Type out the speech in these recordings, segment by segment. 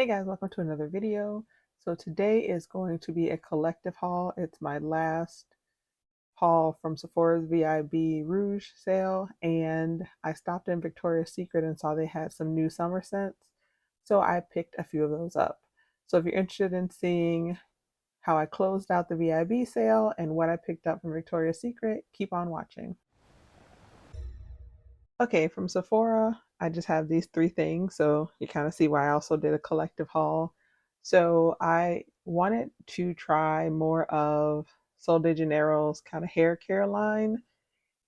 Hey guys, welcome to another video. So today is going to be a collective haul. It's my last haul from Sephora's VIB Rouge sale, and I stopped in Victoria's Secret and saw they had some new summer scents. So I picked a few of those up. So if you're interested in seeing how I closed out the VIB sale and what I picked up from Victoria's Secret, keep on watching. Okay, from Sephora, I just have these three things, so you kind of see why I also did a collective haul. So I wanted to try more of Sol de Janeiro's kind of hair care line.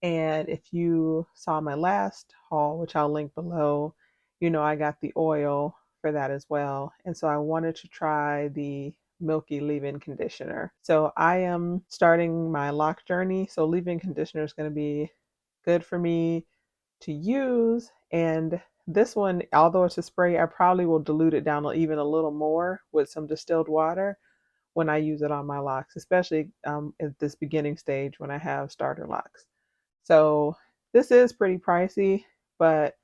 And if you saw my last haul, which I'll link below, you know I got the oil for that as well. And so I wanted to try the Milky leave-in conditioner. So I am starting my lock journey. So leave-in conditioner is going to be good for me to use. And this one, although it's a spray, I probably will dilute it down even a little more with some distilled water when I use it on my locks, especially at this beginning stage when I have starter locks. So this is pretty pricey, but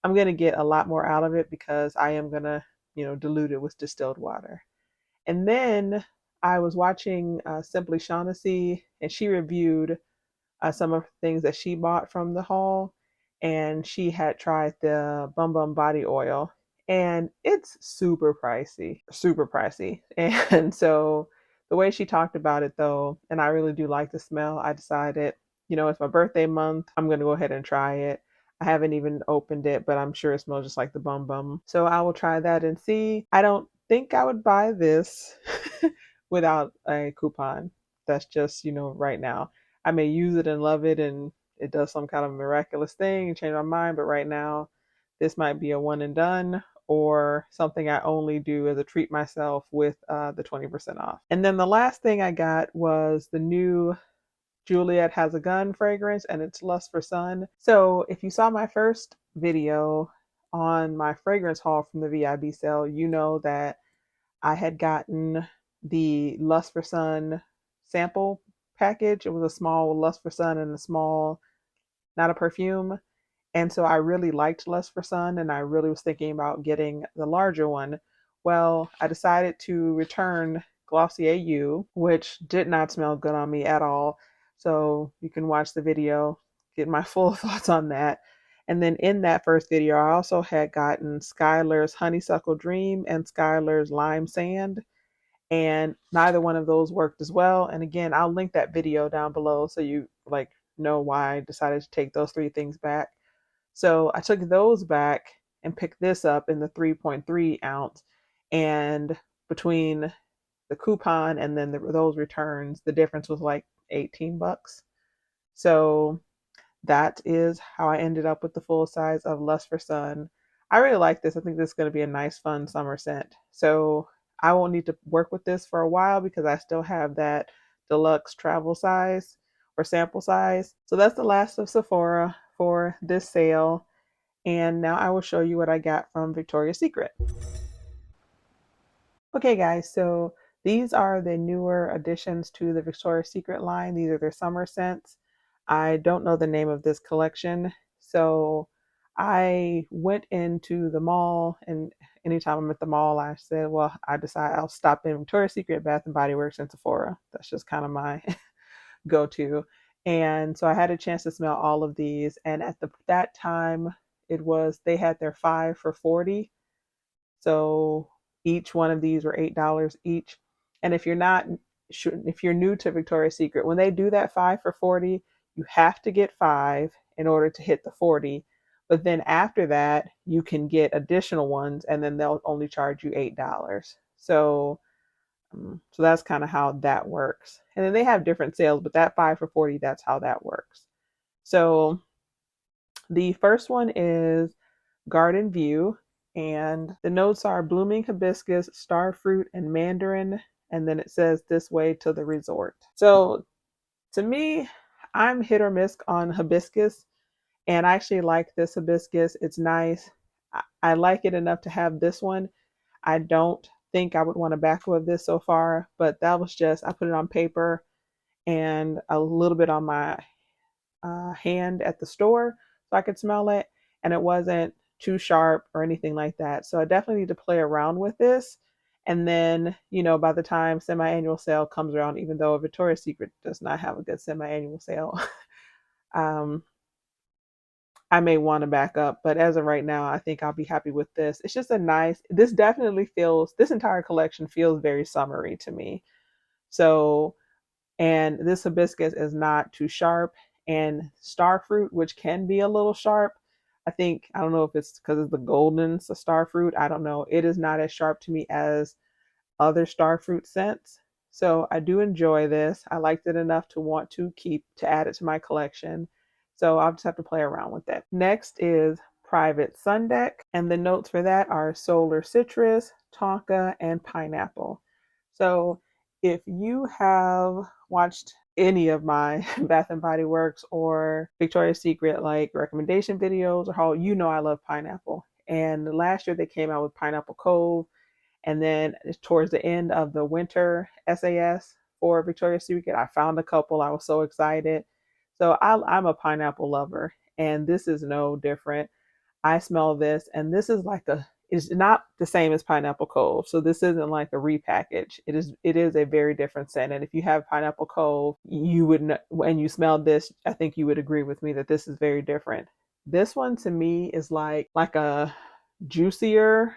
I'm going to get a lot more out of it because I am going to, dilute it with distilled water. And then I was watching Simply Shaughnessy, and she reviewed some of the things that she bought from the haul, and she had tried the Bum Bum body oil, and it's super pricey. And so the way she talked about it though, and I really do like the smell, I decided, it's my birthday month, I'm going to go ahead and try it. I haven't even opened it, but I'm sure it smells just like the Bum Bum. So I will try that and see. I don't think I would buy this without a coupon. That's just, right now. I may use it and love it and it does some kind of miraculous thing and change my mind, but right now this might be a one and done or something I only do as a treat myself with the 20% off. And then the last thing I got was the new Juliet Has a Gun fragrance, and it's Lust for Sun. So if you saw my first video on my fragrance haul from the VIB sale, you know that I had gotten the Lust for Sun sample package. It was a small Lust for Sun and a small, not a perfume. And so I really liked Lust for Sun, and I really was thinking about getting the larger one. Well, I decided to return Glossier U, which did not smell good on me at all. So you can watch the video, get my full thoughts on that. And then in that first video, I also had gotten Skylar's Honeysuckle Dream and Skylar's Lime Sand, and neither one of those worked as well. And again, I'll link that video down below so you know why I decided to take those three things back. So I took those back and picked this up in the 3.3 ounce, and between the coupon and then those returns, the difference was like 18 bucks. So that is how I ended up with the full size of Lust for Sun. I really like this. I think this is going to be a nice, fun summer scent. So I won't need to work with this for a while because I still have that deluxe travel size or sample size. So that's the last of Sephora for this sale. And now I will show you what I got from Victoria's Secret. Okay guys, so these are the newer additions to the Victoria's Secret line. These are their summer scents. I don't know the name of this collection, so I went into the mall, and anytime I'm at the mall, I said, well, I decide I'll stop in Victoria's Secret, Bath and Body Works, and Sephora. That's just kind of my go-to. And so I had a chance to smell all of these, and at that time, they had their 5 for $40. So each one of these were $8 each. And if you're new to Victoria's Secret, when they do that 5 for $40, you have to get 5 in order to hit the 40. But then after that, you can get additional ones, and then they'll only charge you $8. So that's kind of how that works. And then they have different sales, but that 5 for $40, that's how that works. So the first one is Garden View, and the notes are blooming hibiscus, starfruit, and mandarin. And then it says this way to the resort. So to me, I'm hit or miss on hibiscus, and I actually like this hibiscus. It's nice. I like it enough to have this one. I don't think I would want a backup of this so far, but that was just, I put it on paper and a little bit on my hand at the store so I could smell it, and it wasn't too sharp or anything like that. So I definitely need to play around with this. And then, by the time semi-annual sale comes around, even though Victoria's Secret does not have a good semi-annual sale, um, I may want to back up. But as of right now, I think I'll be happy with this. It's just this entire collection feels very summery to me. So, and this hibiscus is not too sharp, and star fruit, which can be a little sharp. I don't know if it's because of the golden star fruit. I don't know. It is not as sharp to me as other star fruit scents. So I do enjoy this. I liked it enough to want to add it to my collection. So I'll just have to play around with it. Next is Private Sun Deck, and the notes for that are solar citrus, tonka, and pineapple. So if you have watched any of my Bath and Body Works or Victoria's Secret like recommendation videos or haul, I love pineapple. And last year they came out with Pineapple Cove, and then towards the end of the winter SAS for Victoria's Secret, I found a couple. I was so excited. So I'm a pineapple lover, and this is no different. I smell this, and this is it's not the same as Pineapple Cove. So this isn't like a repackage. It is a very different scent. And if you have Pineapple Cove, you would know, when you smell this, I think you would agree with me that this is very different. This one to me is like a juicier,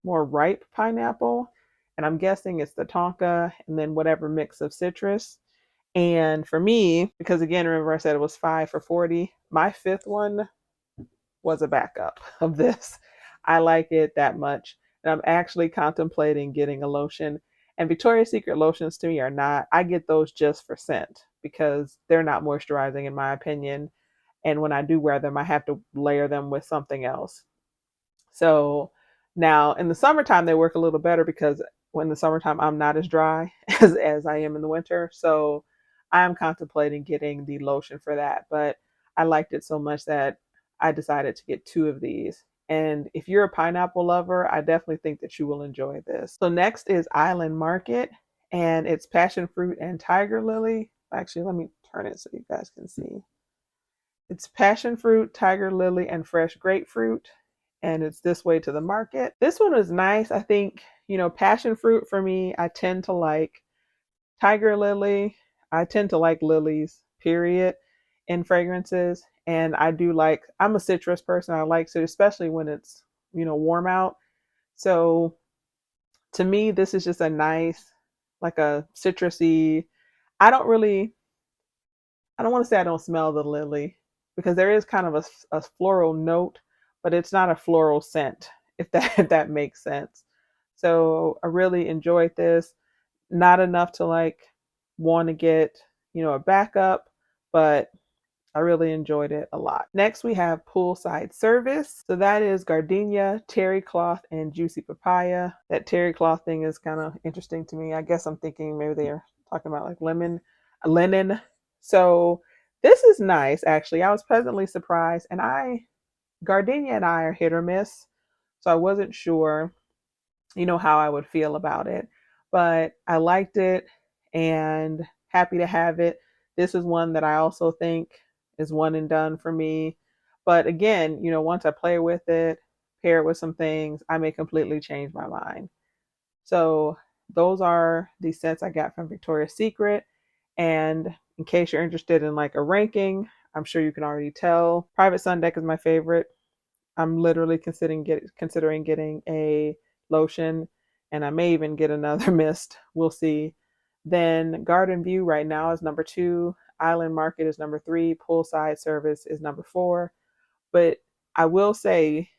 more ripe pineapple. And I'm guessing it's the tonka and then whatever mix of citrus. And for me, because again, remember I said it was 5 for $40, my fifth one was a backup of this. I like it that much. And I'm actually contemplating getting a lotion. And Victoria's Secret lotions to me are not, I get those just for scent because they're not moisturizing in my opinion. And when I do wear them, I have to layer them with something else. So now in the summertime, they work a little better because when the summertime, I'm not as dry as I am in the winter. So I am contemplating getting the lotion for that. But I liked it so much that I decided to get two of these. And if you're a pineapple lover, I definitely think that you will enjoy this. So next is Island Market, and it's passion fruit and tiger lily. Actually, let me turn it so you guys can see. It's passion fruit, tiger lily, and fresh grapefruit. And it's this way to the market. This one is nice. I think, passion fruit for me, I tend to like tiger lily. I tend to like lilies, period, in fragrances. And I'm a citrus person. I like citrus, especially when it's, warm out. So to me, this is just a nice, like a citrusy. I don't really I don't want to say I don't smell the lily because there is kind of a floral note, but it's not a floral scent, if that if that makes sense. So I really enjoyed this. Not enough to want to get, a backup, but I really enjoyed it a lot. Next, we have poolside service. So that is gardenia, terry cloth, and juicy papaya. That terry cloth thing is kind of interesting to me. I guess I'm thinking maybe they're talking about like linen. So this is nice, actually. I was pleasantly surprised, and gardenia and I are hit or miss, so I wasn't sure, how I would feel about it. But I liked it and happy to have it. This is one that I also think is one and done for me. But again, once I play with it, pair it with some things, I may completely change my mind. So those are the scents I got from Victoria's Secret. And in case you're interested in like a ranking, I'm sure you can already tell. Private Sun Deck is my favorite. I'm literally considering getting a lotion, and I may even get another mist. We'll see. Then Garden View right now is number 2. Island Market is number 3. Poolside Service is number 4. But I will say,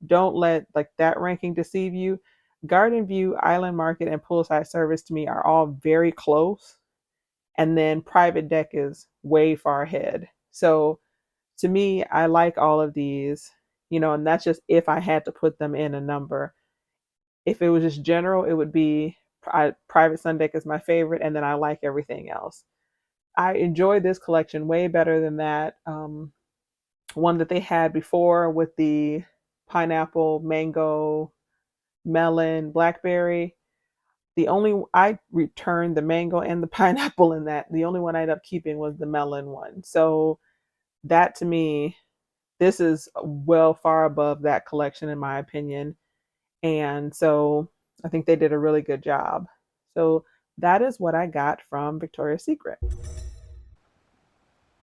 don't let that ranking deceive you. Garden View, Island Market, and Poolside Service to me are all very close. And then Private Deck is way far ahead. So to me, I like all of these, and that's just if I had to put them in a number. If it was just general, it would be Private Sun Deck is my favorite, and then I like everything else. I enjoy this collection way better than that one that they had before with the pineapple, mango, melon, blackberry. I returned the mango and the pineapple in that. The only one I ended up keeping was the melon one. So that to me this is well far above that collection in my opinion. And so I think they did a really good job. So that is what I got from Victoria's Secret.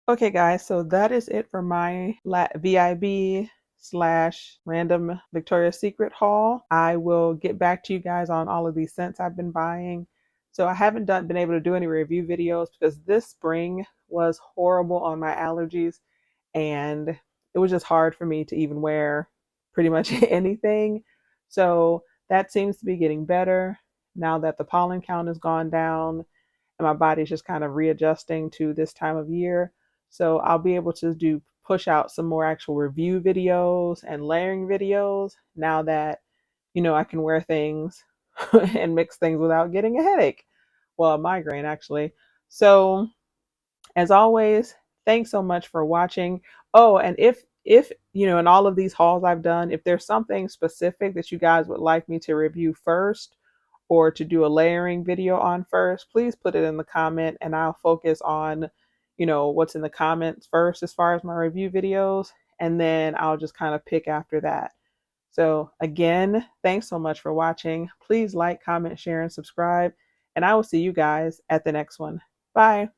Okay, guys, so that is it for my VIB slash random Victoria's Secret haul. I will get back to you guys on all of these scents I've been buying. So I haven't been able to do any review videos because this spring was horrible on my allergies, and it was just hard for me to even wear pretty much anything. So that seems to be getting better now that the pollen count has gone down and my body's just kind of readjusting to this time of year. So I'll be able to push out some more actual review videos and layering videos now that I can wear things and mix things without getting a headache. Well, a migraine actually. So as always, thanks so much for watching. Oh, and if in all of these hauls I've done, if there's something specific that you guys would like me to review first or to do a layering video on first, please put it in the comment and I'll focus on, what's in the comments first as far as my review videos, and then I'll just kind of pick after that. So again, thanks so much for watching. Please like, comment, share, and subscribe, and I will see you guys at the next one. Bye.